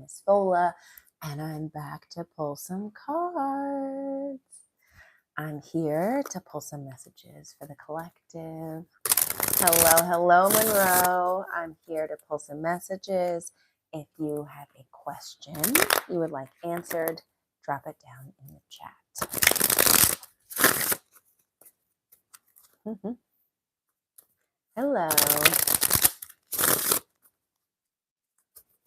Miss Fola, and I'm back to pull some cards. I'm here to pull some messages for the collective. Hello, Monroe. I'm here to pull some messages. If you have a question you would like answered, drop it down in the chat. Hello.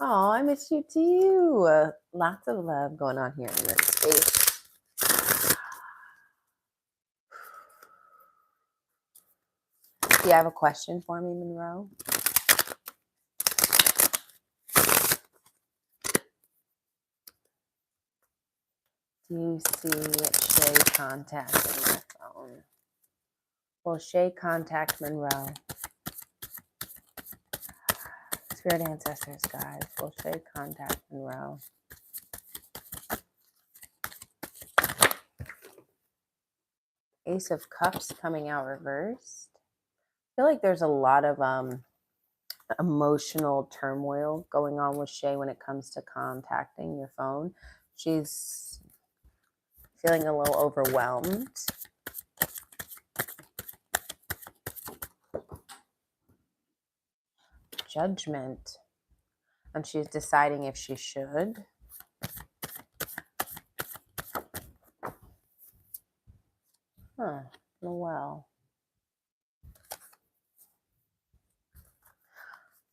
Oh, I miss you too. Lots of love going on here in this space. Do you have a question for me, Monroe? Do you see Shay contacting my phone? Will Shay contact Monroe? Spirit ancestors, guys. Will Shay contact Monroe? Ace of Cups coming out reversed. I feel like there's a lot of emotional turmoil going on with Shay when it comes to contacting your phone. She's feeling a little overwhelmed. Judgment. And she's deciding if she should. Well.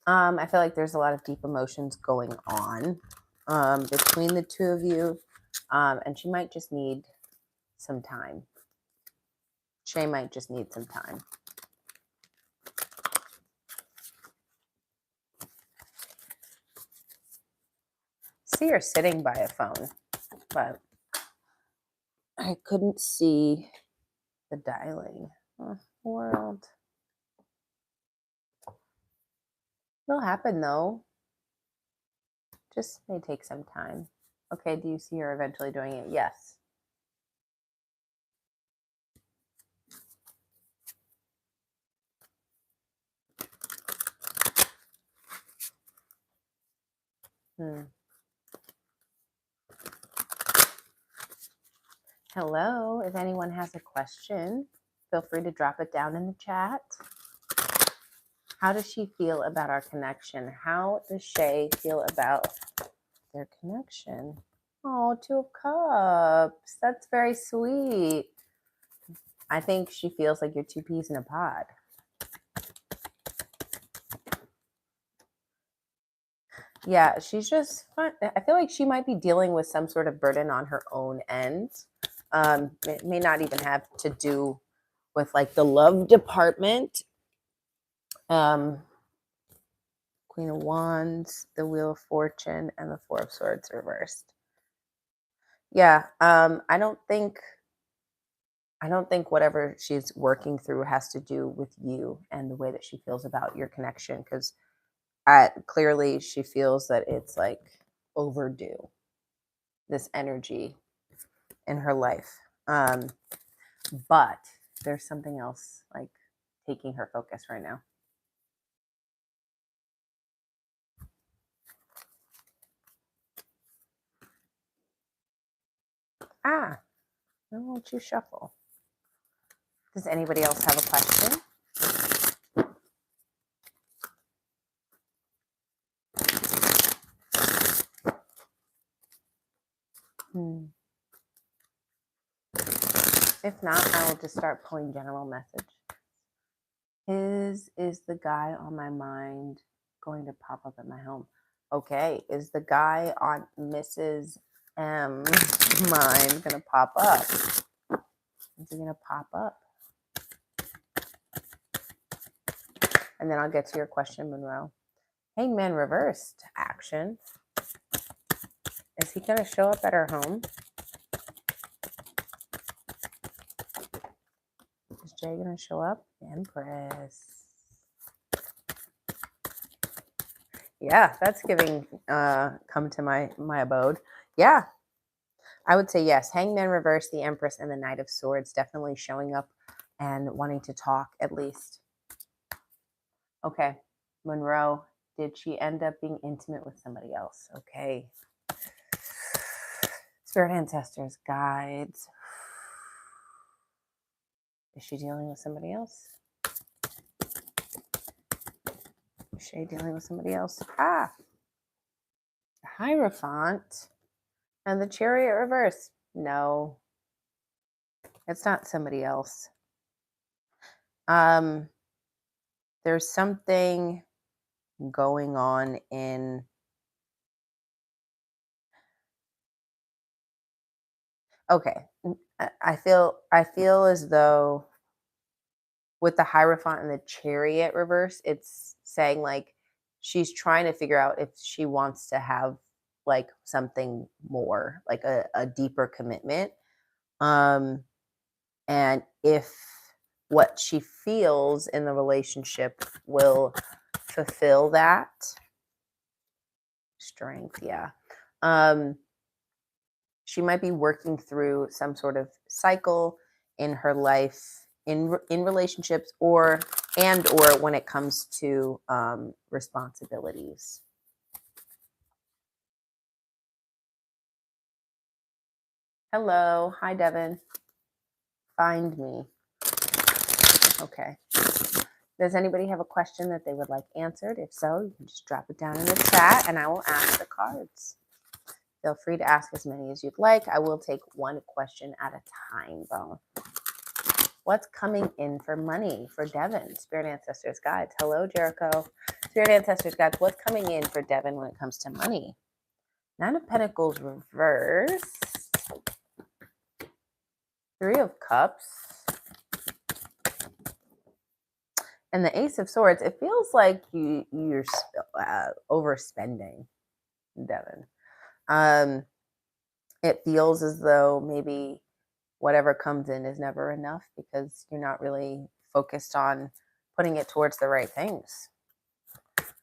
I feel like there's a lot of deep emotions going on between the two of you. And she might just need some time. Shay might just need some time. See her sitting by a phone, but I couldn't see the dialing. Oh, world. It'll happen though. Just may take some time. Okay, do you see her eventually doing it? Yes. Hello, if anyone has a question, feel free to drop it down in the chat. How does she feel about our connection? How does Shay feel about their connection? Oh, Two of Cups. That's very sweet. I think she feels like you're two peas in a pod. Yeah, she's just fun. I feel like she might be dealing with some sort of burden on her own end. It may not even have to do with like the love department. Queen of Wands, the Wheel of Fortune, and the Four of Swords reversed. Yeah, I don't think whatever she's working through has to do with you and the way that she feels about your connection, because clearly she feels that it's like overdue, this energy in her life. But there's something else like taking her focus right now. Why won't you shuffle? Does anybody else have a question? If not, I will just start pulling general message. Is the guy on my mind going to pop up at my home? Okay. Is the guy on Mrs. M's mind going to pop up? Is he going to pop up? And then I'll get to your question, Monroe. Hangman reversed action. Is he going to show up at her home? Is Jay going to show up? Empress. Yeah, that's giving come to my abode. Yeah, I would say yes. Hangman reversed, the Empress, and the Knight of Swords definitely showing up and wanting to talk at least. Okay, Monroe, did she end up being intimate with somebody else? Okay. Spirit ancestors, guides. Is she dealing with somebody else? Is she dealing with somebody else? Ah, the Hierophant and the Chariot reverse. No, it's not somebody else. There's something going on in okay. I feel as though with the Hierophant and the Chariot reverse, it's saying like she's trying to figure out if she wants to have like something more, like a deeper commitment. And if what she feels in the relationship will fulfill that strength, yeah. She might be working through some sort of cycle in her life in relationships or when it comes to responsibilities. Hello, hi Devin. Find me. Okay. Does anybody have a question that they would like answered? If so, you can just drop it down in the chat and I will ask the cards. Feel free to ask as many as you'd like. I will take one question at a time, though. What's coming in for money for Devin? Spirit Ancestors Guides. Hello, Jericho. Spirit Ancestors Guides. What's coming in for Devin when it comes to money? Nine of Pentacles reverse. Three of Cups. And the Ace of Swords. It feels like you're overspending, Devin. It feels as though maybe whatever comes in is never enough because you're not really focused on putting it towards the right things.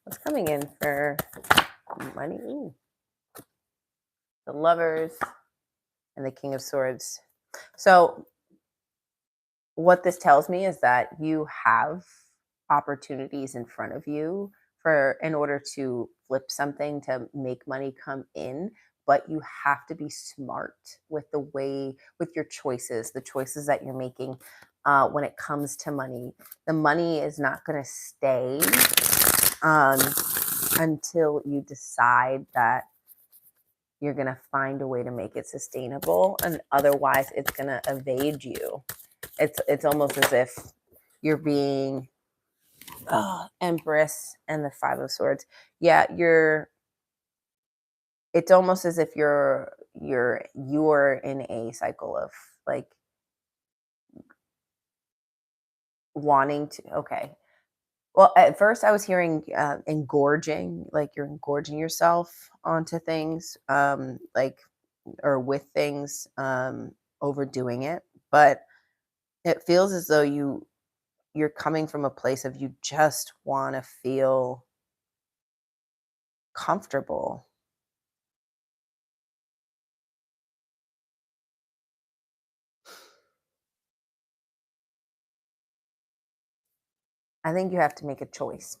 What's coming in for money? Ooh. The Lovers and the King of Swords. So what this tells me is that you have opportunities in front of you in order to flip something to make money come in, but you have to be smart with with your choices, the choices that you're making when it comes to money. The money is not going to stay until you decide that you're going to find a way to make it sustainable, and otherwise it's going to evade you. It's almost as if you're being Empress and the Five of Swords. Yeah, it's almost as if you're in a cycle of like wanting to. Okay. Well, at first I was hearing engorging, like you're engorging yourself onto things, like or with things, overdoing it. But it feels as though you're coming from a place of you just want to feel comfortable. I think you have to make a choice.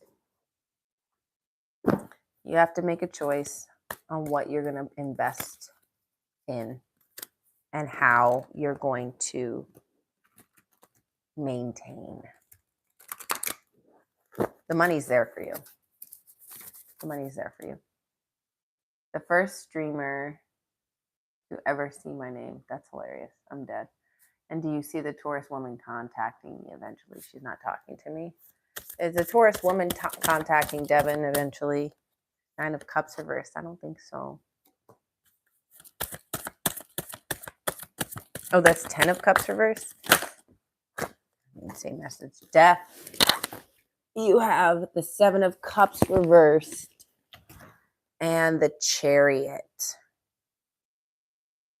You have to make a choice on what you're going to invest in and how you're going to maintain. The money's there for you. The money's there for you. The first streamer to ever see my name. That's hilarious. I'm dead. And do you see the Taurus woman contacting me eventually? She's not talking to me. Is the Taurus woman contacting Devin eventually? Nine of Cups reversed. I don't think so. Oh, that's 10 of Cups reversed. Same message. Death. You have the Seven of Cups reversed and the Chariot.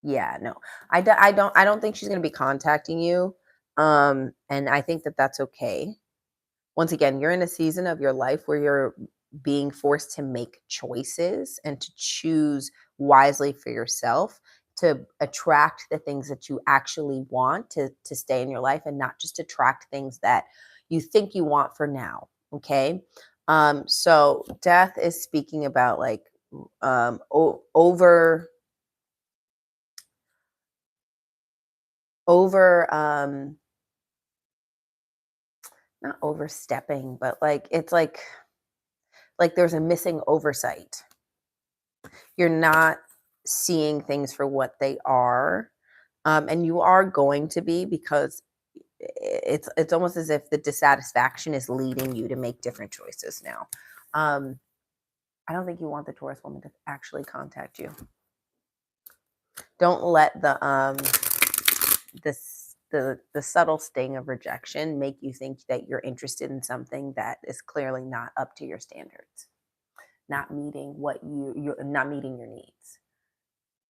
Yeah, no, I don't think she's going to be contacting you. And I think that that's okay. Once again, you're in a season of your life where you're being forced to make choices and to choose wisely for yourself to attract the things that you actually want to stay in your life and not just attract things that you think you want for now. Okay. So death is speaking about like over over not overstepping, but like it's like there's a missing oversight. You're not seeing things for what they are. And you are going to be because it's almost as if the dissatisfaction is leading you to make different choices now. Um, I don't think you want the Taurus woman to actually contact you. Don't let the subtle sting of rejection make you think that you're interested in something that is clearly not up to your standards, not meeting what you're not meeting your needs.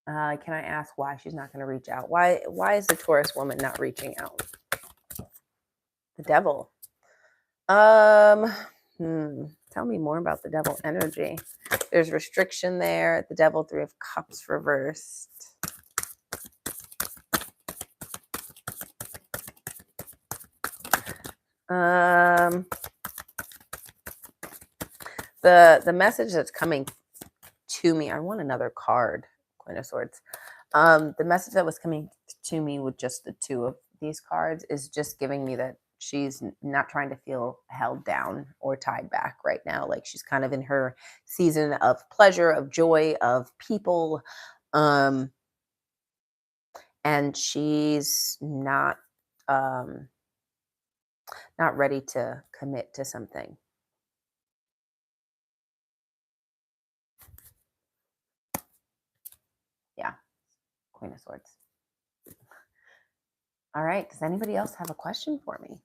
Can I ask why she's not going to reach out? Why is the Taurus woman not reaching out? The devil. Tell me more about the devil energy. There's restriction there. The devil, 3 of Cups reversed. The message that's coming to me, I want another card, Queen of Swords. The message that was coming to me with just the 2 of these cards is just giving me that she's not trying to feel held down or tied back right now. Like she's kind of in her season of pleasure, of joy, of people. And she's not ready to commit to something. Yeah. Queen of Swords. All right. Does anybody else have a question for me?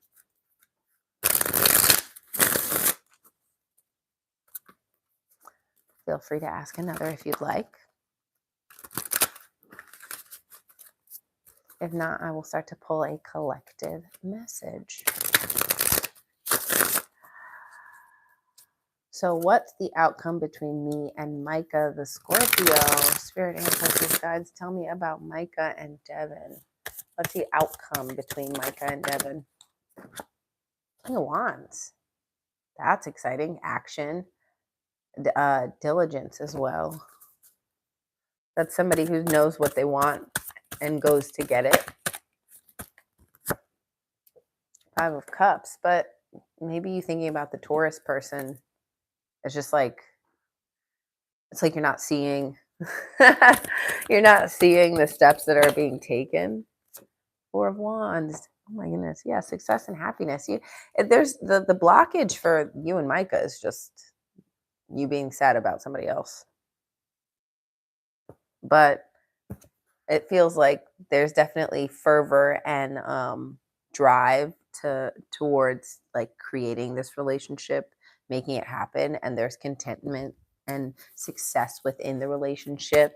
Feel free to ask another if you'd like. If not, I will start to pull a collective message. So what's the outcome between me and Micah the Scorpio? Spirit ancestors, guides, tell me about Micah and Devin. What's the outcome between Micah and Devin? King of Wands. That's exciting. Action. Diligence as well. That's somebody who knows what they want and goes to get it. 5 of Cups. But maybe you thinking about the Taurus person. It's just like, it's like you're not seeing the steps that are being taken. 4 of Wands. Oh my goodness. Yeah, success and happiness. There's the blockage for you and Micah is just you being sad about somebody else. But it feels like there's definitely fervor and drive towards like creating this relationship, making it happen, and there's contentment and success within the relationship.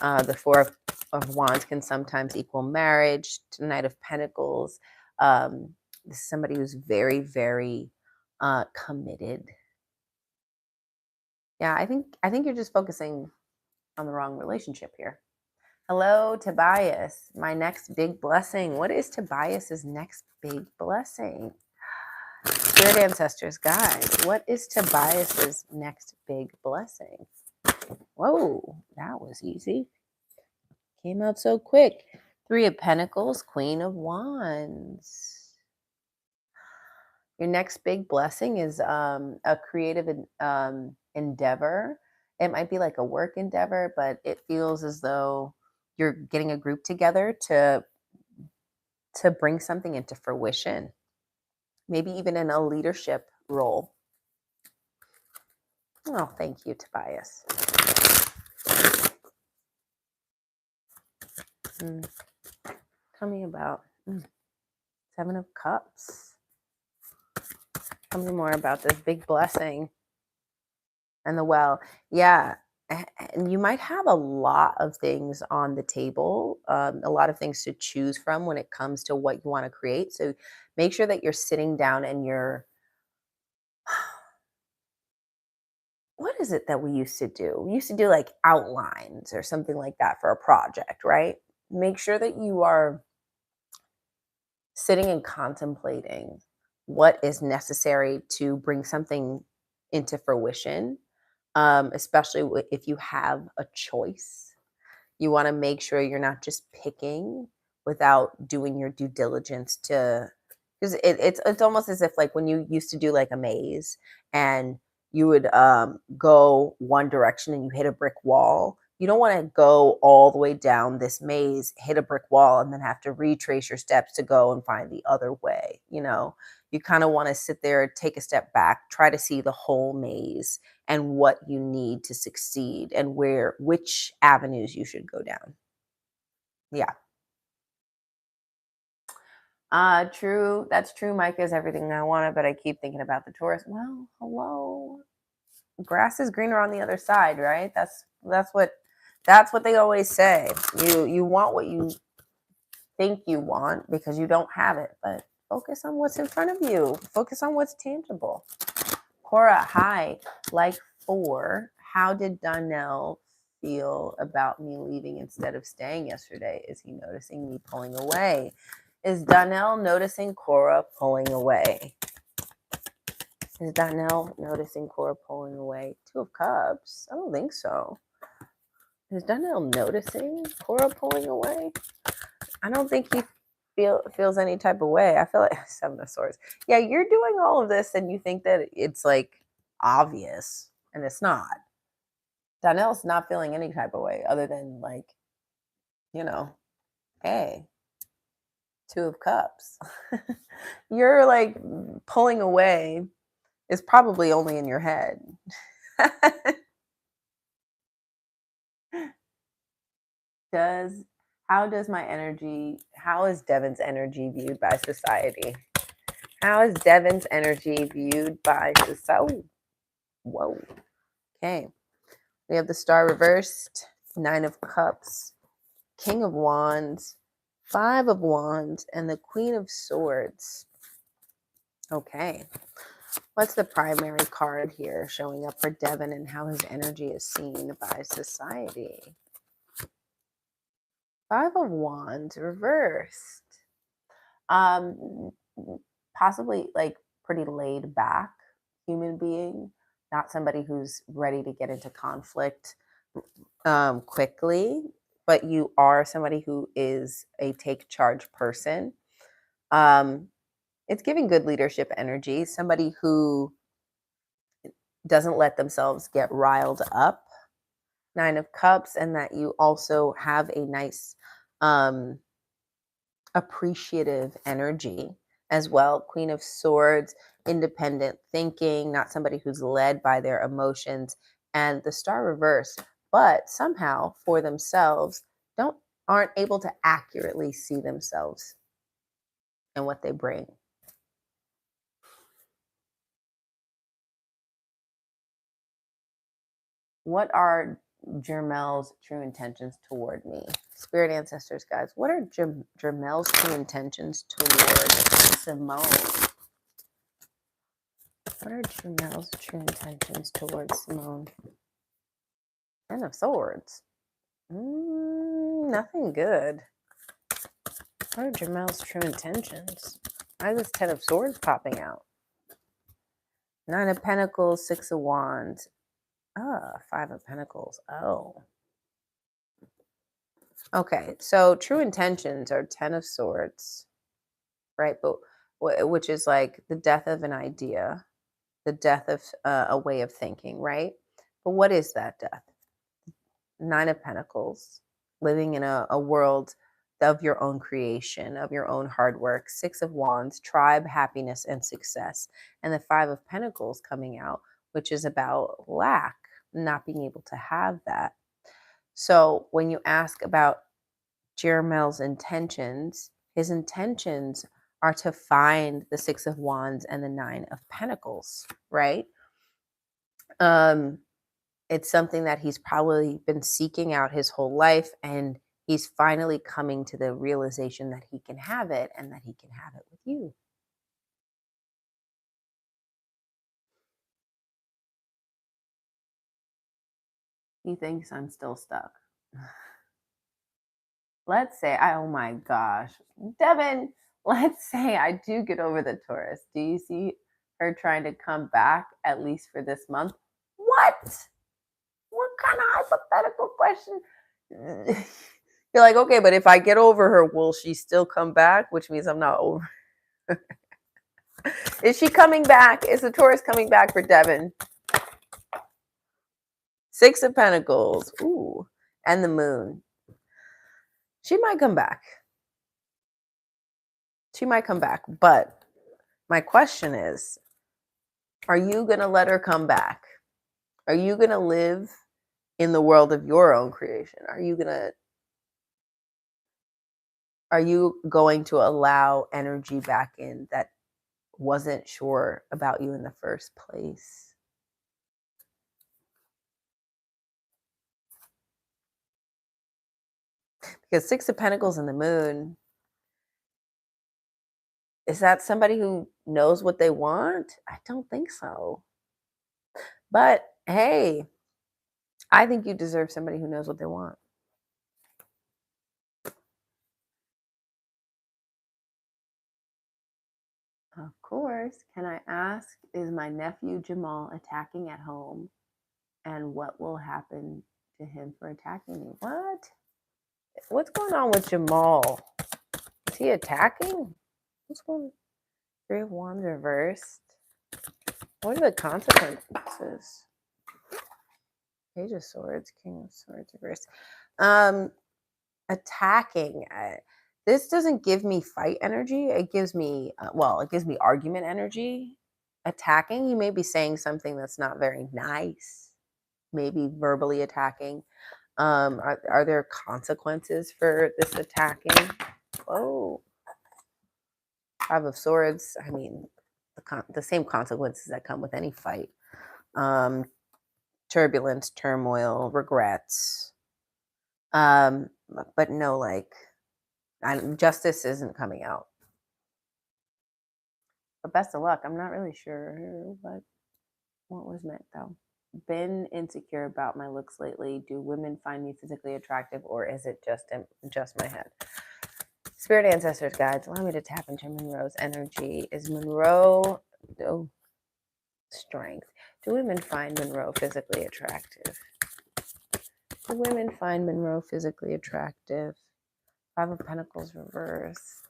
The 4 of Wands can sometimes equal marriage. Knight of Pentacles. This is somebody who's very, very committed. Yeah, I think you're just focusing on the wrong relationship here. Hello, Tobias. My next big blessing. What is Tobias's next big blessing? Spirit ancestors, guys. What is Tobias's next big blessing? Whoa, that was easy. Came out so quick. 3 of Pentacles, Queen of Wands. Your next big blessing is a creative endeavor. It might be like a work endeavor, but it feels as though you're getting a group together to bring something into fruition. Maybe even in a leadership role. Oh, thank you, Tobias. Tell me about 7 of Cups. Tell me more about this big blessing and the well. Yeah. And you might have a lot of things on the table, a lot of things to choose from when it comes to what you want to create. So make sure that you're sitting down and you're, what is it that we used to do? We used to do like outlines or something like that for a project, right? Make sure that you are sitting and contemplating what is necessary to bring something into fruition, especially if you have a choice. You want to make sure you're not just picking without doing your due diligence to, because it's almost as if like when you used to do like a maze and you would go one direction and you hit a brick wall. You don't want to go all the way down this maze, hit a brick wall, and then have to retrace your steps to go and find the other way. You kind of want to sit there, take a step back, try to see the whole maze and what you need to succeed and which avenues you should go down. Yeah. True. That's true. Micah is everything I wanted, but I keep thinking about the Taurus. Well, hello. Grass is greener on the other side, right? That's what they always say. You want what you think you want because you don't have it, but focus on what's in front of you. Focus on what's tangible. Cora, hi. Like 4, how did Donnell feel about me leaving instead of staying yesterday? Is he noticing me pulling away? Is Donnell noticing Cora pulling away? Is Donnell noticing Cora pulling away? 2 of Cups? I don't think so. Is Donnell noticing Cora pulling away? I don't think he feels any type of way. I feel like 7 of Swords. Yeah, you're doing all of this and you think that it's like obvious, and it's not. Donnell's not feeling any type of way other than like, hey, 2 of Cups. You're like pulling away is probably only in your head. How is Devin's energy viewed by society? How is Devin's energy viewed by society? Whoa. Okay. We have the Star reversed, 9 of Cups, King of Wands, 5 of Wands, and the Queen of Swords. Okay. What's the primary card here showing up for Devin and how his energy is seen by society? 5 of Wands reversed. Possibly like pretty laid back human being, not somebody who's ready to get into conflict quickly, but you are somebody who is a take charge person. It's giving good leadership energy, somebody who doesn't let themselves get riled up. 9 of Cups, and that you also have a nice appreciative energy as well. Queen of Swords, independent thinking, not somebody who's led by their emotions, and the Star reverse, but somehow for themselves aren't able to accurately see themselves and what they bring. What are Jermel's true intentions toward me? Spirit ancestors, guys, what are Jermel's true intentions toward Simone? What are Jermel's true intentions towards Simone? 10 of Swords. Nothing good. What are Jermel's true intentions? Why is this 10 of Swords popping out? 9 of Pentacles, 6 of Wands. 5 of Pentacles. Oh. Okay, so true intentions are 10 of Swords, right? But which is like the death of an idea, the death of a way of thinking, right? But what is that death? 9 of Pentacles, living in a world of your own creation, of your own hard work. 6 of Wands, tribe, happiness, and success. And the 5 of Pentacles coming out, which is about lack, not being able to have that. So when you ask about Jermel's intentions, his intentions are to find the 6 of Wands and the 9 of Pentacles, right? It's something that he's probably been seeking out his whole life, and he's finally coming to the realization that he can have it and that he can have it with you. He thinks I'm still stuck. Let's say, oh my gosh, Devin, let's say I do get over the Taurus. Do you see her trying to come back at least for this month. What? What kind of hypothetical question? You're like, okay, but if I get over her, will she still come back? Which means I'm not over. Is she coming back? Is the Taurus coming back for Devin? Six of Pentacles. Ooh. And the moon. She might come back. She might come back. But my question is, are you going to let her come back? Are you going to live in the world of your own creation? Are you going to allow energy back in that wasn't sure about you in the first place? Because Six of Pentacles and the moon, is that somebody who knows what they want? I don't think so. But hey, I think you deserve somebody who knows what they want. Of course. Can I ask, is my nephew Jamal attacking at home? And what will happen to him for attacking me? What? What's going on with Jamal? Is he attacking? What's going on? Three of Wands reversed. What are the consequences? Page of Swords, King of Swords reversed. Attacking. This doesn't give me fight energy. It gives me, it gives me argument energy. Attacking, you may be saying something that's not very nice. Maybe verbally attacking. Are there consequences for this attacking? Oh, Five of Swords. I mean, the same consequences that come with any fight. Turbulence, turmoil, regrets. But no, justice isn't coming out. But best of luck. I'm not really sure what was meant though. Been insecure about my looks lately. Do women find me physically attractive, or is it just my head? Spirit ancestors, guides, allow me to tap into Monroe's energy. Is Monroe strength? Do women find Monroe physically attractive? Do women find Monroe physically attractive? Five of Pentacles reversed.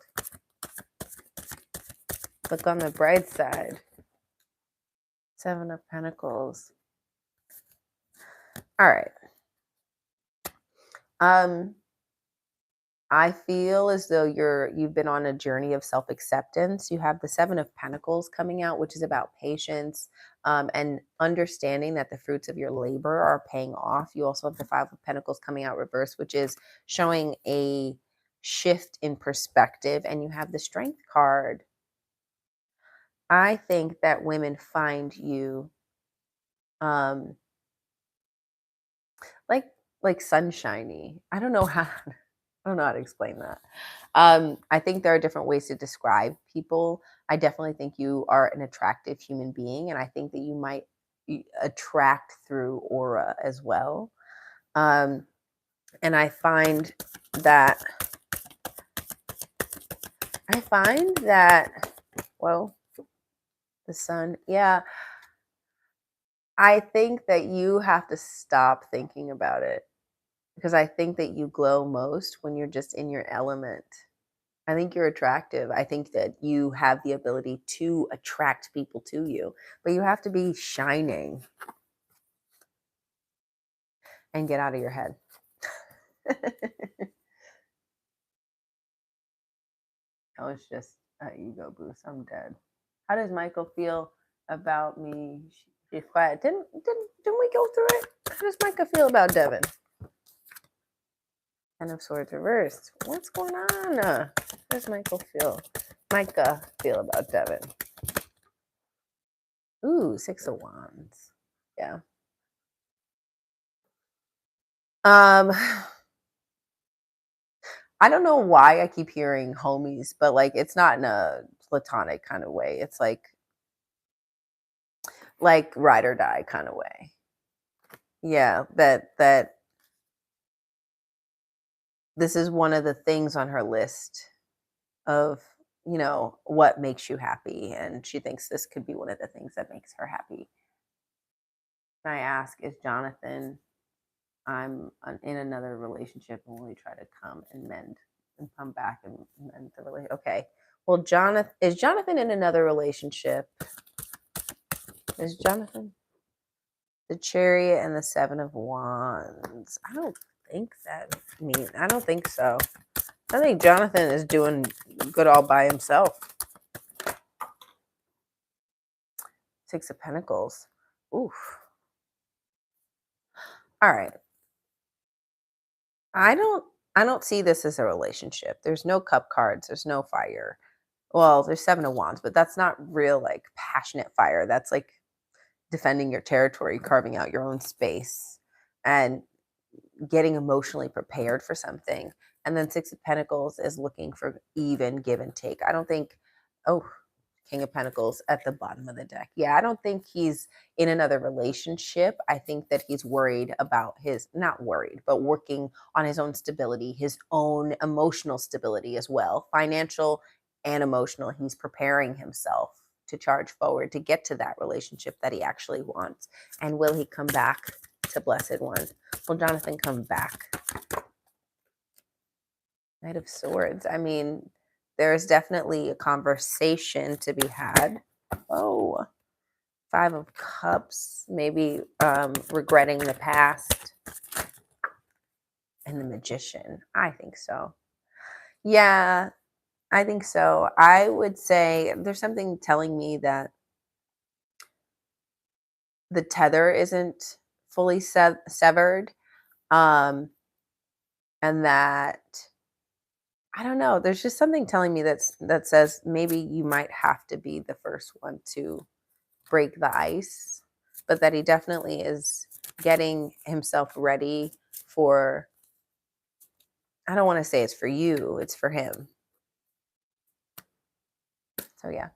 Look on the bright side. Seven of Pentacles. All right. I feel as though you've been on a journey of self-acceptance. You have the Seven of Pentacles coming out, which is about patience and understanding that the fruits of your labor are paying off. You also have the Five of Pentacles coming out reverse, which is showing a shift in perspective. And you have the Strength card. I think that women find you like sunshiny. I don't know how to explain that. I think there are different ways to describe people. I definitely think you are an attractive human being, and I think that you might attract through aura as well. And I find that the sun, yeah. I think that you have to stop thinking about it, because I think that you glow most when you're just in your element. I think you're attractive. I think that you have the ability to attract people to you, but you have to be shining and get out of your head. That was just an ego boost. I'm dead. How does Michael feel about me? She's quiet. Didn't we go through it? How does Micah feel about Devin? Ten of Swords reversed. What's going on? How does Micah feel about Devin? Ooh, Six of Wands. Yeah. I don't know why I keep hearing homies, but it's not in a platonic kind of way. It's like ride or die kind of way. Yeah, that this is one of the things on her list of what makes you happy. And she thinks this could be one of the things that makes her happy. And I ask, is Jonathan, in another relationship and we try to come and mend and come back and mend the relationship. Okay. Well, Jonathan in another relationship? Is Jonathan the Chariot and the Seven of Wands? I don't think I don't think so. I think Jonathan is doing good all by himself. Six of Pentacles. Oof. All right. I don't see this as a relationship. There's no cup cards, there's no fire. Well, there's Seven of Wands, but that's not real like passionate fire. That's like defending your territory, carving out your own space, and getting emotionally prepared for something. And then Six of Pentacles is looking for even give and take. I don't think, oh, King of Pentacles at the bottom of the deck. Yeah, I don't think he's in another relationship. I think that he's worried about not worried, but working on his own stability, his own emotional stability as well, financial and emotional. He's preparing himself to charge forward to get to that relationship that he actually wants. And will he come back to Blessed One? Will Jonathan come back? Knight of Swords. I mean, there's definitely a conversation to be had. Oh, Five of Cups. Maybe regretting the past. And the Magician. I think so. Yeah, I think so. I would say there's something telling me that the tether isn't fully severed. And that I don't know. There's just something telling me that says maybe you might have to be the first one to break the ice, but that he definitely is getting himself ready for. I don't want to say it's for you; it's for him. So yeah,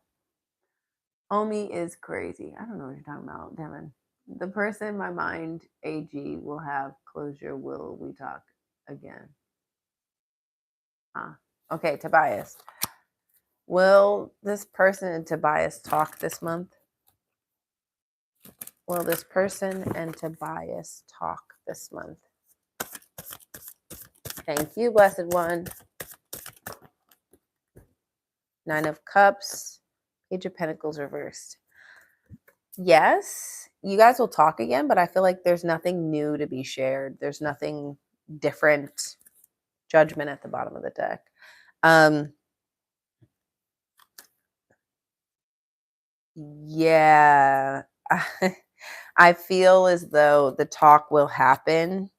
Omi is crazy. I don't know what you're talking about, Devin. The person in my mind, AG, will have closure. Will we talk again? Okay, Tobias. Will this person and Tobias talk this month? Will this person and Tobias talk this month? Thank you, Blessed One. Nine of Cups, Page of Pentacles reversed. Yes, you guys will talk again, but I feel like there's nothing new to be shared. There's nothing different. Judgment at the bottom of the deck. Yeah, I feel as though the talk will happen.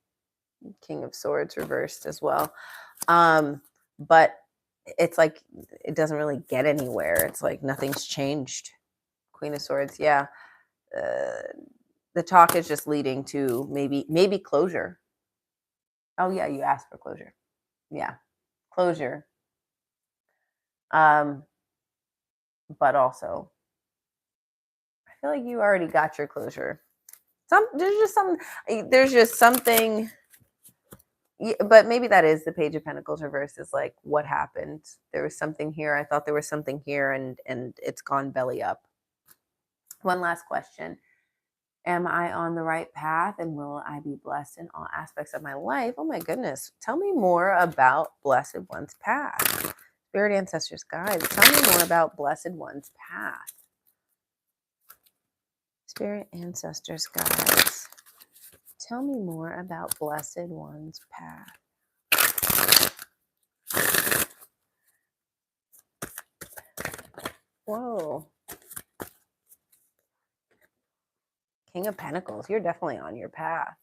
King of Swords reversed as well. But it's like it doesn't really get anywhere. It's like nothing's changed. Queen of Swords, yeah. The talk is just leading to maybe closure. Oh yeah, you asked for closure. Yeah, closure. But also, I feel like you already got your closure. There's just something. Yeah, but maybe that is the Page of Pentacles reverse. Is like what happened. There was something here. I thought there was something here, and it's gone belly up. One last question. Am I on the right path, and will I be blessed in all aspects of my life? Oh my goodness. Tell me more about Blessed One's path. Spirit Ancestors Guides. Tell me more about Blessed One's path. Spirit Ancestors Guides. Tell me more about Blessed One's path. Whoa. King of Pentacles. You're definitely on your path.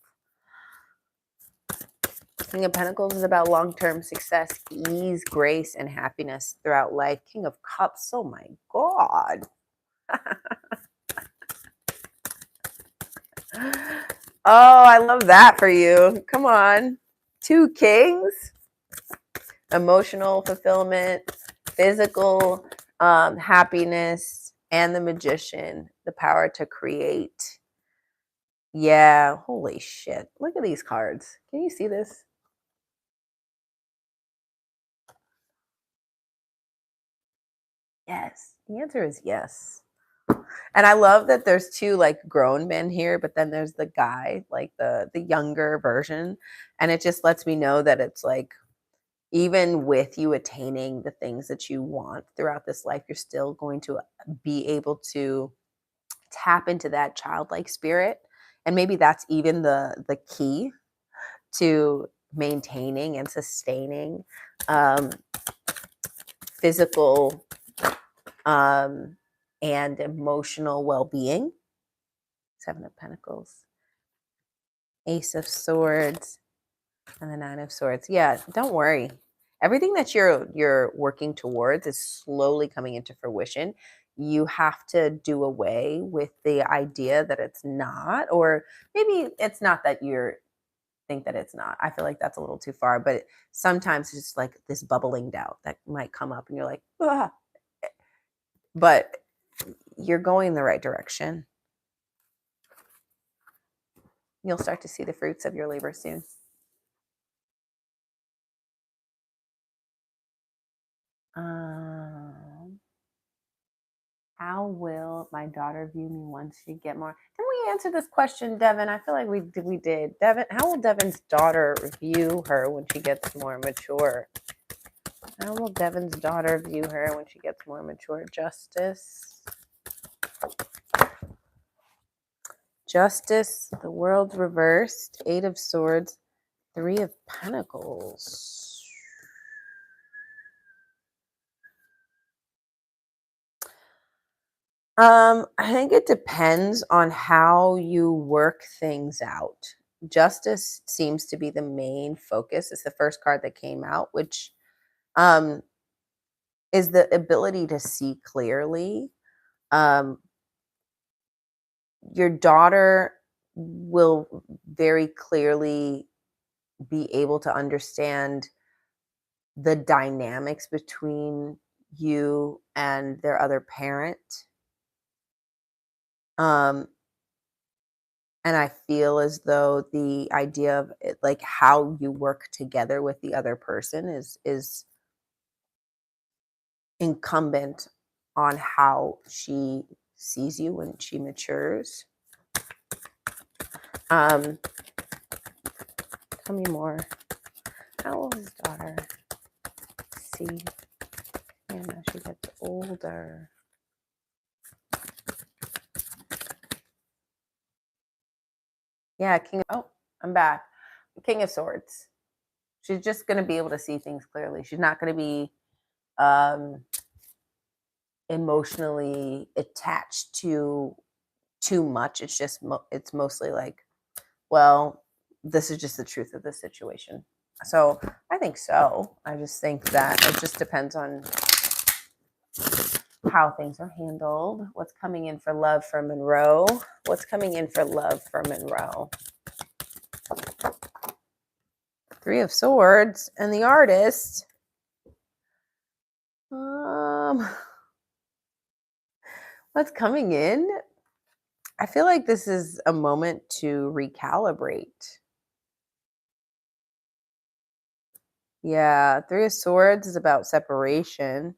King of Pentacles is about long-term success, ease, grace, and happiness throughout life. King of Cups. Oh my God. Oh, I love that for you. Come on. Two kings. Emotional fulfillment, physical happiness, and the Magician. The power to create. Yeah, holy shit. Look at these cards. Can you see this? Yes. The answer is yes. And I love that there's two like grown men here, but then there's the guy, like the younger version. And it just lets me know that it's like even with you attaining the things that you want throughout this life, you're still going to be able to tap into that childlike spirit. And maybe that's even the key to maintaining and sustaining um, physical um, and emotional well-being. Seven of Pentacles, Ace of Swords, and the Nine of Swords. Yeah, don't worry. Everything that you're working towards is slowly coming into fruition. You have to do away with the idea that it's not, or maybe it's not that you're think that it's not. I feel like that's a little too far, but sometimes it's just like this bubbling doubt that might come up and you're like, ah. But you're going in the right direction. You'll start to see the fruits of your labor soon. How will my daughter view me once she get more? Didn't we answer this question, Devin? I feel like we did. Devin, how will Devin's daughter view her when she gets more mature? How will Devin's daughter view her when she gets more mature? Justice. Justice, the world reversed, Eight of Swords, Three of Pentacles. I think it depends on how you work things out. Justice seems to be the main focus. It's the first card that came out, which is the ability to see clearly. Your daughter will very clearly be able to understand the dynamics between you and their other parent. And I feel as though the idea of it, like how you work together with the other person is incumbent on how she sees you when she matures. Tell me more. How will his daughter see him as she gets older? Yeah, I'm back. King of Swords. She's just going to be able to see things clearly. She's not going to be emotionally attached to too much. It's just it's mostly like, well, this is just the truth of the situation. So I think so. I just think that it just depends on how things are handled. What's coming in for love for Monroe? What's coming in for love for Monroe? Three of Swords and the Artist. What's coming in? I feel like this is a moment to recalibrate. Yeah, Three of Swords is about separation,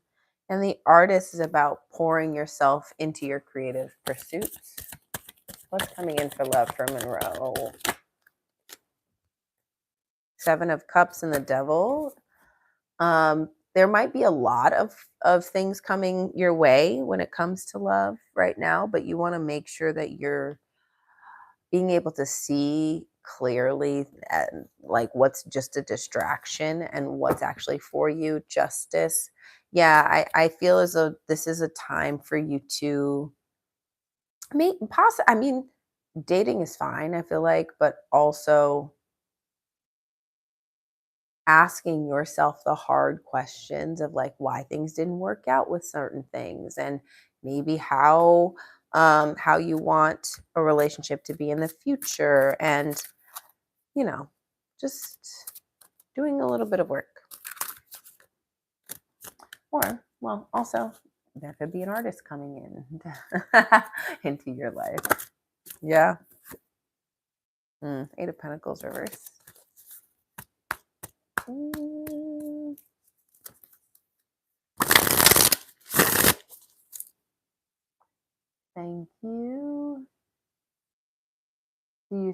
and the Artist is about pouring yourself into your creative pursuits. What's coming in for love for Monroe? Seven of Cups and the Devil. There might be a lot of things coming your way when it comes to love right now, but you want to make sure that you're being able to see clearly and like what's just a distraction and what's actually for you. Justice. Yeah, I feel as though this is a time for you to I mean, dating is fine, I feel like, but also asking yourself the hard questions of like why things didn't work out with certain things, and maybe how you want a relationship to be in the future, and just doing a little bit of work. Or, well, also there could be an artist coming in into your life. Yeah. Eight of Pentacles reverse.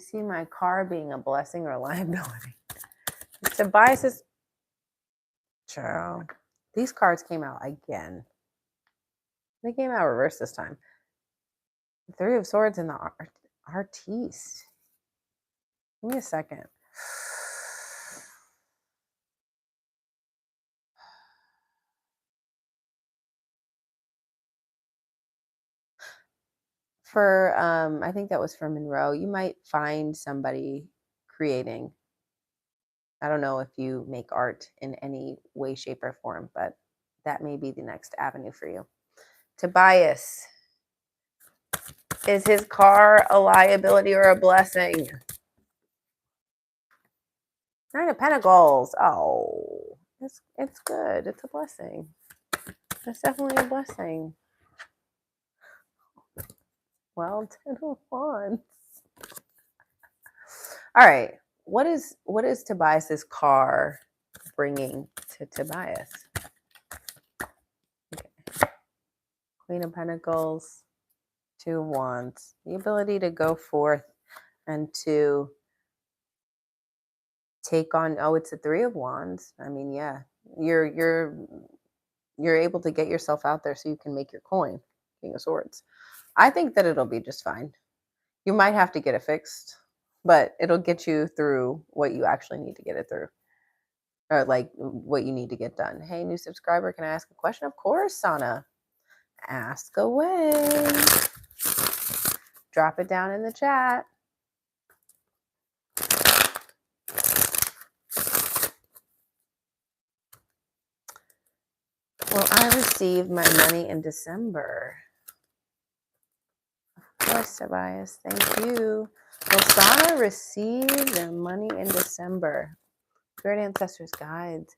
see my car being a blessing or liability? Tobias's child. These cards came out again. They came out reversed this time. The Three of Swords and the Artiste. Give me a second. For I think that was for Monroe. You might find somebody creating. I don't know if you make art in any way, shape, or form, but that may be the next avenue for you. Tobias, is his car a liability or a blessing? Nine of Pentacles. Oh, it's good. It's a blessing. It's definitely a blessing. Well, 10 of Wands. All right. What is Tobias's car bringing to Tobias? Okay. Queen of Pentacles, Two of Wands. The ability to go forth and to take on. Oh, it's a Three of Wands. I mean, yeah, you're able to get yourself out there so you can make your coin. King of Swords. I think that it'll be just fine. You might have to get it fixed, but it'll get you through what you actually need to get it through, or like what you need to get done. Hey, new subscriber, can I ask a question? Of course, Sana. Ask away. Drop it down in the chat. Will I receive my money in December? Of course, Tobias. Thank you. Will Sana receive their money in December? Spirit Ancestors Guides.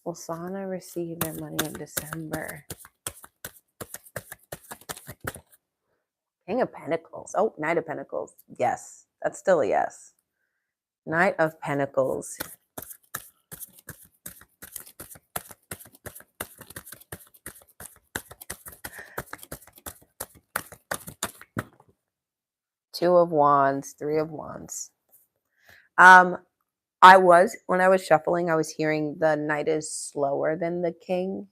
Will Sana receive their money in December? King of Pentacles. Oh, Knight of Pentacles. Yes, that's still a yes. Knight of Pentacles. Two of Wands, Three of Wands. When I was shuffling, I was hearing the Knight is slower than the King.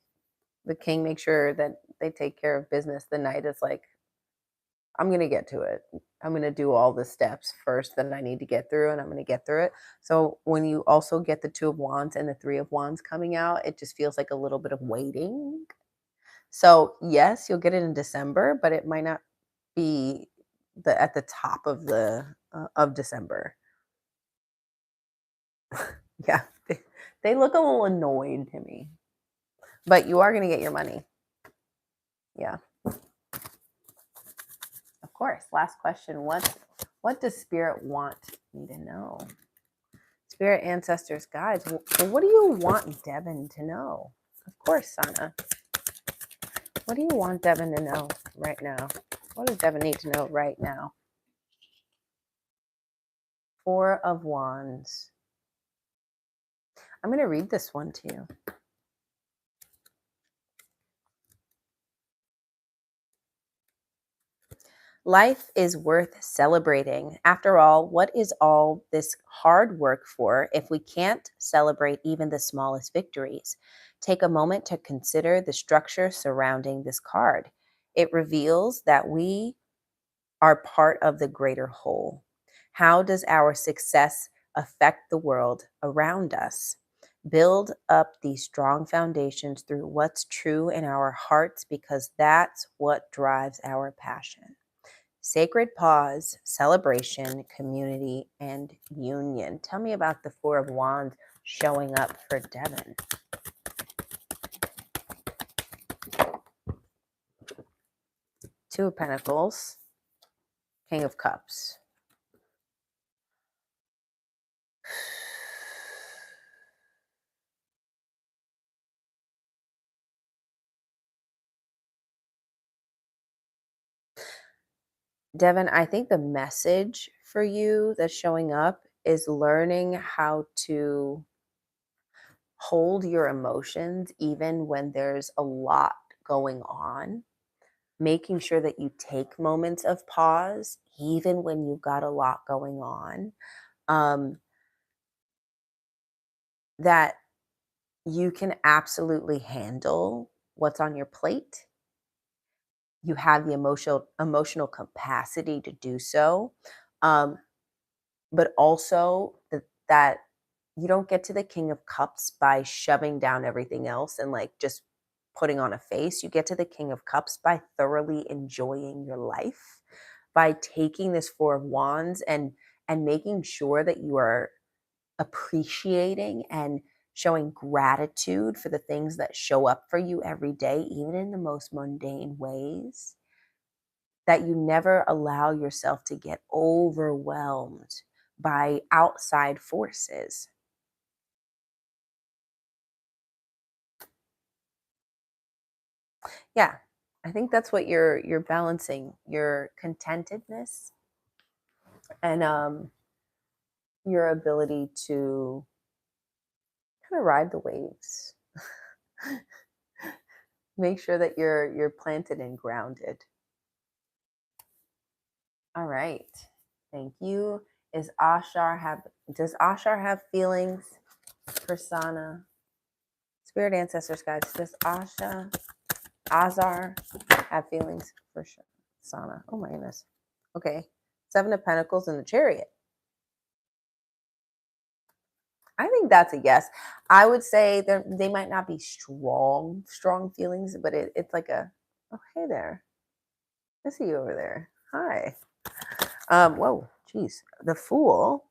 The King makes sure that they take care of business. The Knight is like, I'm going to get to it. I'm going to do all the steps first that I need to get through, and I'm going to get through it. So when you also get the Two of Wands and the Three of Wands coming out, it just feels like a little bit of waiting. So yes, you'll get it in December, but it might not be at the top of the of December. Yeah, they look a little annoyed to me, but you are going to get your money. Yeah. Of course. Last question. What does Spirit want me to know? Spirit, Ancestors, Guides. What do you want Devin to know? Of course, Sana. What do you want Devin to know right now? What does Devin need to know right now? Four of Wands. I'm going to read this one to you. Life is worth celebrating. After all, what is all this hard work for if we can't celebrate even the smallest victories? Take a moment to consider the structure surrounding this card. It reveals that we are part of the greater whole. How does our success affect the world around us? Build up these strong foundations through what's true in our hearts, because that's what drives our passion. Sacred pause, celebration, community, and union. Tell me about the Four of Wands showing up for Devin. Two of Pentacles, King of Cups. Devin, I think the message for you that's showing up is learning how to hold your emotions even when there's a lot going on. making sure that you take moments of pause, even when you've got a lot going on, um, that you can absolutely handle what's on your plate. You have the emotional capacity to do so, um, but also that you don't get to the King of Cups by shoving down everything else and like just putting on a face. You get to the King of Cups by thoroughly enjoying your life, by taking this Four of Wands and making sure that you are appreciating and showing gratitude for the things that show up for you every day, even in the most mundane ways, that you never allow yourself to get overwhelmed by outside forces. Yeah. I think that's what you're balancing, your contentedness and your ability to kind of ride the waves. Make sure that you're planted and grounded. All right. Thank you. Does Ashar have feelings for Sana? Spirit ancestors, guys, does Azar have feelings for Sana? Oh my goodness. Okay. Seven of Pentacles in the Chariot. I think that's a yes. I would say they might not be strong feelings, but it's like oh, hey there. I see you over there. Hi. Whoa, geez. The Fool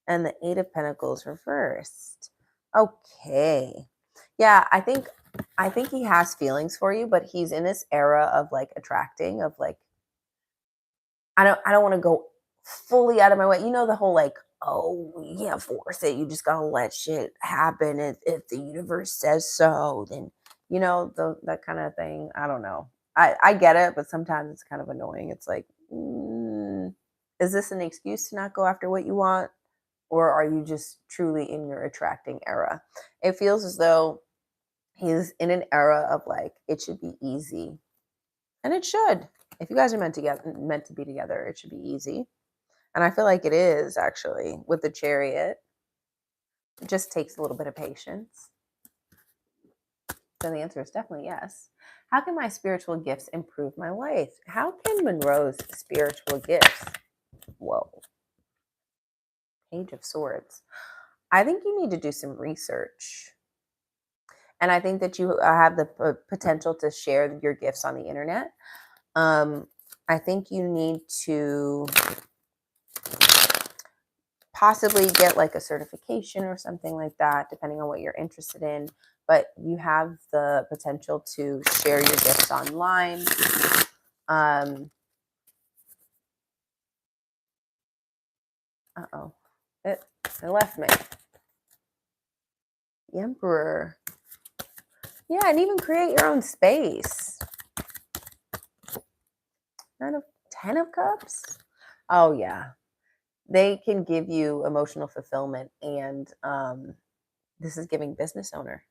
and the Eight of Pentacles reversed. Okay. Yeah, I think he has feelings for you, but he's in this era of like attracting, of like, I don't want to go fully out of my way. You know, the whole like, oh, you can't force it. You just gotta let shit happen. If the universe says so, then that kind of thing. I don't know. I get it, but sometimes it's kind of annoying. It's like, is this an excuse to not go after what you want? Or are you just truly in your attracting era? It feels as though he's in an era of like, it should be easy. And it should. If you guys are meant to be together, it should be easy. And I feel like it is actually with the Chariot. It just takes a little bit of patience. So the answer is definitely yes. How can my spiritual gifts improve my life? How can Monroe's spiritual gifts? Whoa. Page of Swords. I think you need to do some research. And I think that you have the potential to share your gifts on the internet. I think you need to possibly get like a certification or something like that, depending on what you're interested in. But you have the potential to share your gifts online. Uh-oh. It left me. The Emperor. Yeah, and even create your own space. 10 of Cups? Oh, yeah. They can give you emotional fulfillment, and this is giving business owner.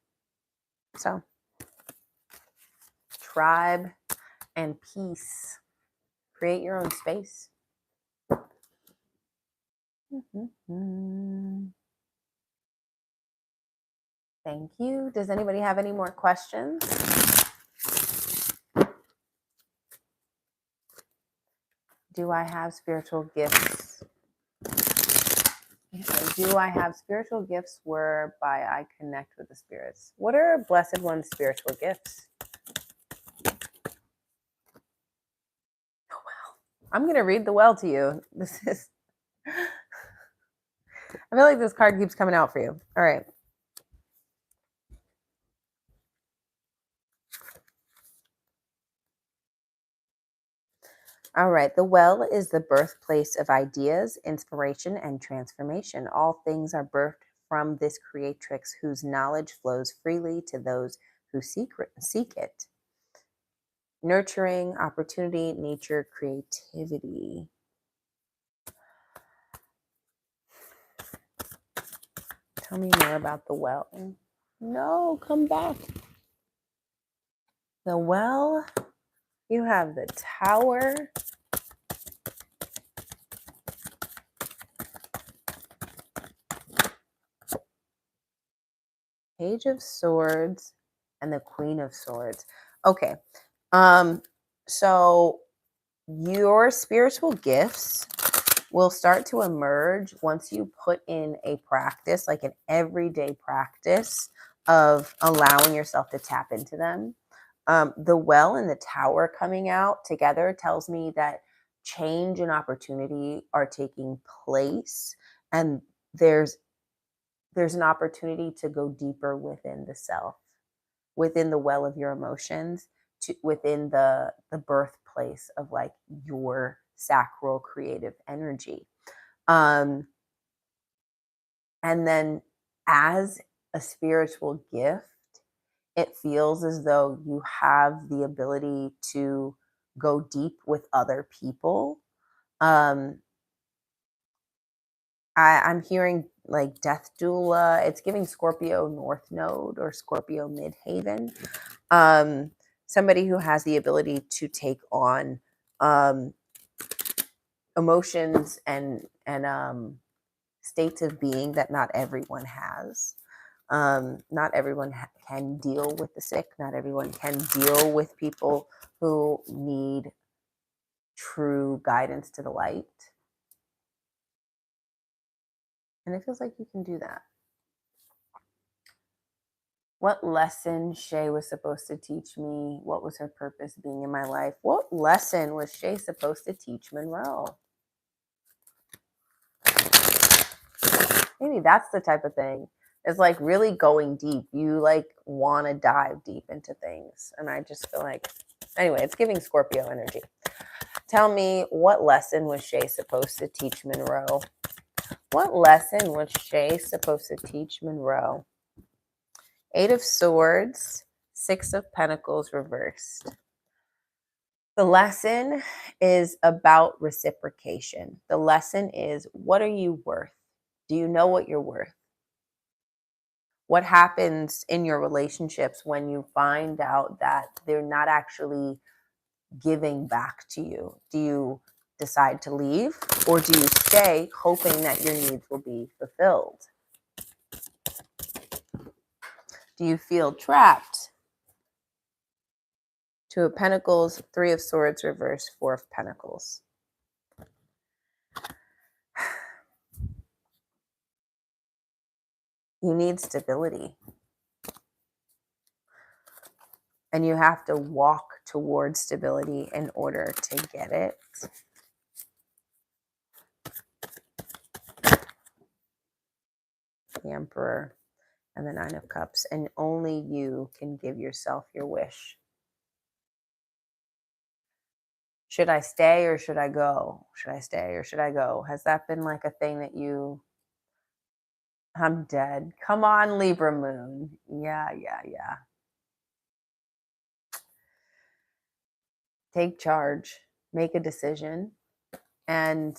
So, tribe and peace. Create your own space. Thank you. Does anybody have any more questions? Do I have spiritual gifts? Do I have spiritual gifts whereby I connect with the spirits? What are Blessed One's spiritual gifts? Oh, wow. I'm going to read the well to you. I feel like this card keeps coming out for you. All right. All right. The well is the birthplace of ideas, inspiration, and transformation. All things are birthed from this creatrix whose knowledge flows freely to those who seek it. Nurturing, opportunity, nature, creativity. Tell me more about the well. No, come back. The well You have the Tower. Page of Swords and the Queen of Swords. Okay. So your spiritual gifts will start to emerge once you put in a practice, like an everyday practice of allowing yourself to tap into them. The Well and the Tower coming out together tells me that change and opportunity are taking place, and there's an opportunity to go deeper within the self, within the well of your emotions, to within the birthplace of like your sacral creative energy. um and then, as a spiritual gift, it feels as though you have the ability to go deep with other people. um I'm hearing like death doula. It's giving Scorpio North Node or Scorpio Midhaven. Um, Somebody who has the ability to take on um, emotions and states of being that not everyone has. Not everyone can deal with the sick. Not everyone can deal with people who need true guidance to the light. And it feels like you can do that. What lesson Shay was supposed to teach me? What was her purpose being in my life? What lesson was Shay supposed to teach Monroe? Maybe that's the type of thing. It's like really going deep. You like want to dive deep into things. And I just feel like, anyway, it's giving Scorpio energy. Tell me, what lesson was Shay supposed to teach Monroe? What lesson was Shay supposed to teach Monroe? Eight of Swords, Six of Pentacles reversed. The lesson is about reciprocation. The lesson is, what are you worth? Do you know what you're worth? What happens in your relationships when you find out that they're not actually giving back to you? Do you decide to leave, or do you stay hoping that your needs will be fulfilled? Do you feel trapped? Two of Pentacles, Three of Swords reversed, Four of Pentacles. You need stability. And you have to walk towards stability in order to get it. The Emperor and the Nine of Cups. And only you can give yourself your wish. Should I stay or should I go? Should I stay or should I go? Has that been like a thing that you... I'm dead. Come on, Libra moon. Yeah. Take charge. Make a decision. And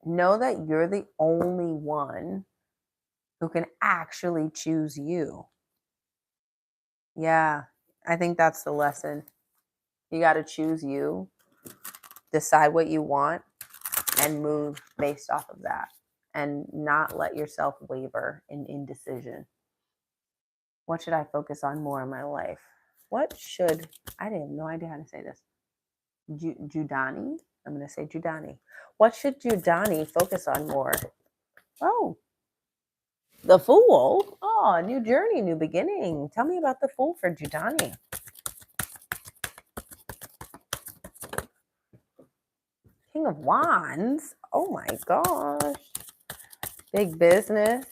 know that you're the only one who can actually choose you. Yeah, I think that's the lesson. You got to choose you, decide what you want, and move based off of that, and not let yourself waver in indecision. What should I focus on more in my life? I have no idea how to say this. Judani? I'm going to say Judani. What should Judani focus on more? Oh, the Fool. Oh, new journey, new beginning. Tell me about the Fool for Judani. King of Wands. Oh my gosh. Big business.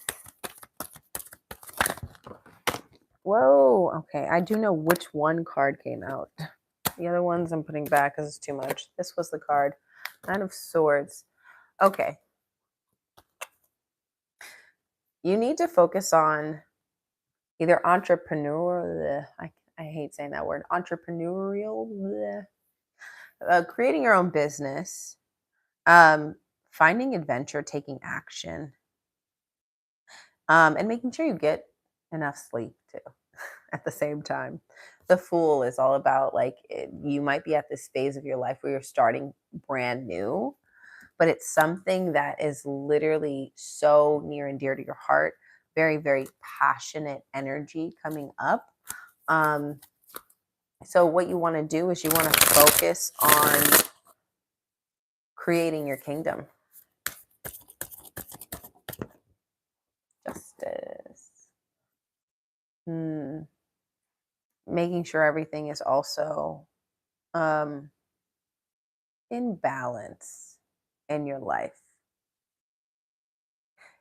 Whoa. Okay. I do know which one card came out. The other ones I'm putting back because it's too much. This was the card. Nine of Swords. Okay. You need to focus on either entrepreneurial. I hate saying that word. Entrepreneurial. Creating your own business. Finding adventure, taking action. And making sure you get enough sleep too. at the same time. The Fool is all about like you might be at this phase of your life where you're starting brand new, but it's something that is literally so near and dear to your heart. Very, very passionate energy coming up. Um, so, what you want to do is you want to focus on creating your kingdom. Justice. Making sure everything is also um, in balance in your life.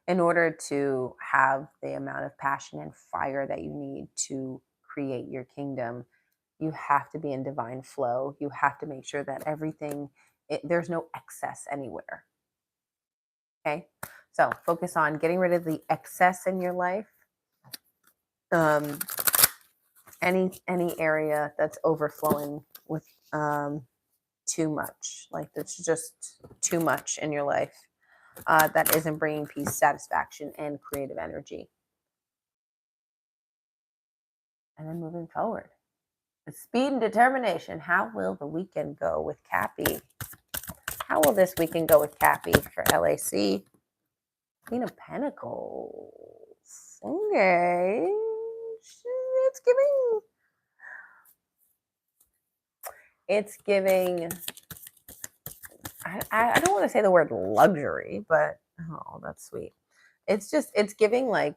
In order to have the amount of passion and fire that you need to create your kingdom, you have to be in divine flow. You have to make sure that everything, there's no excess anywhere. Okay. So focus on getting rid of the excess in your life. Any area that's overflowing with too much, like there's just too much in your life that isn't bringing peace, satisfaction, and creative energy. And then moving forward. With speed and determination, how will the weekend go with Cappy? How will this weekend go with Cappy for LAC? Queen of Pentacles. Okay. It's giving, I don't want to say the word luxury, but oh, that's sweet. It's giving like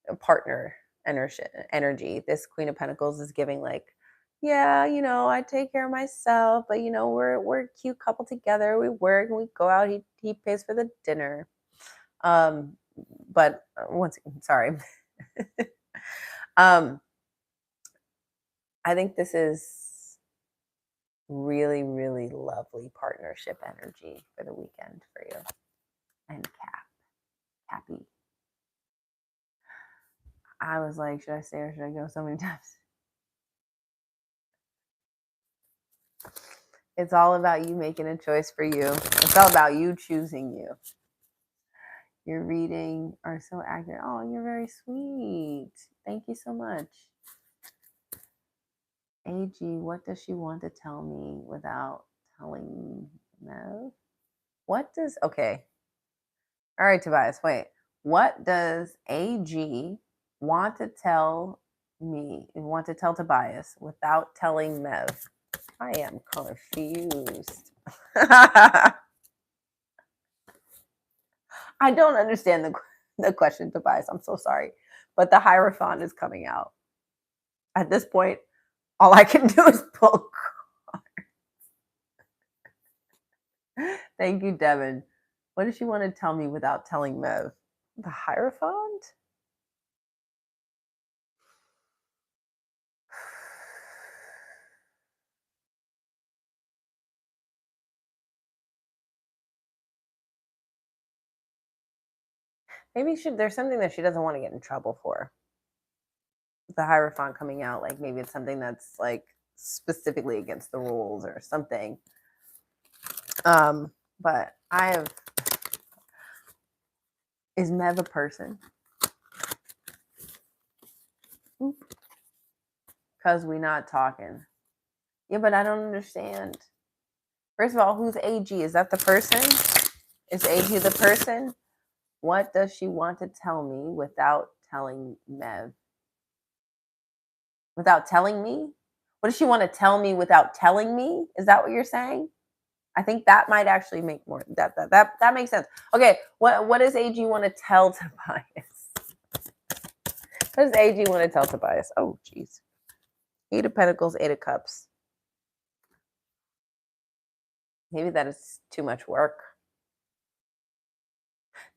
a partner energy. This Queen of Pentacles is giving like, yeah, I take care of myself, but we're a cute couple together. We work and we go out. He pays for the dinner. But sorry. I think this is really, really lovely partnership energy for the weekend for you. And Cappy. I was like, should I stay or should I go so many times? It's all about you making a choice for you. It's all about you choosing you. Your reading are so accurate. Oh, you're very sweet. Thank you so much. AG, what does she want to tell me without telling no? Okay. All right, Tobias, wait. What does AG want to tell Tobias without telling Mev? I am confused. I don't understand the question, Tobias. I'm so sorry. But the Hierophant is coming out. At this point, all I can do is pull cards. Thank you, Devin. What does she want to tell me without telling Mev? The Hierophant? Maybe there's something that she doesn't want to get in trouble for. The Hierophant coming out, like maybe it's something that's like specifically against the rules or something. But is Mev a person? Because we not talking. Yeah, but I don't understand. First of all, who's AG? Is that the person? Is AG the person? What does she want to tell me without telling Mev? Without telling me? What does she want to tell me without telling me? Is that what you're saying? I think that might actually make more that makes sense. Okay, what does AG want to tell Tobias? What does AG want to tell Tobias? Oh, jeez. 8 of Pentacles, 8 of Cups. Maybe that is too much work.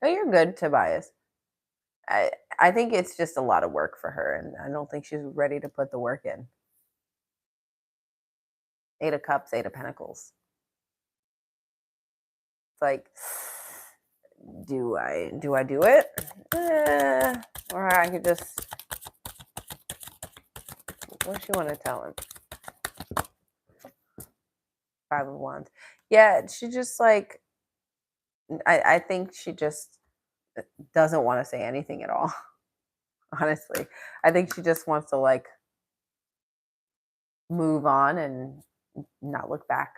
No, you're good, Tobias. I think it's just a lot of work for her, and I don't think she's ready to put the work in. 8 of Cups, 8 of Pentacles. It's like, do I do it? Or I could just, what does she want to tell him? 5 of Wands. Yeah, she just like, I think she just doesn't want to say anything at all. Honestly, I think she just wants to like move on and not look back.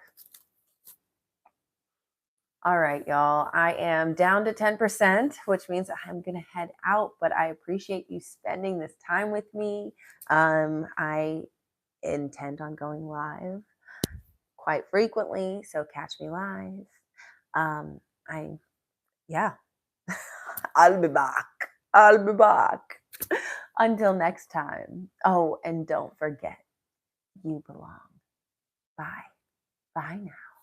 All right, y'all. I am down to 10%, which means I'm going to head out, but I appreciate you spending this time with me. I intend on going live quite frequently, so catch me live. Um, I, yeah, I'll be back. I'll be back. Until next time. Oh, and don't forget, you belong. Bye. Bye now.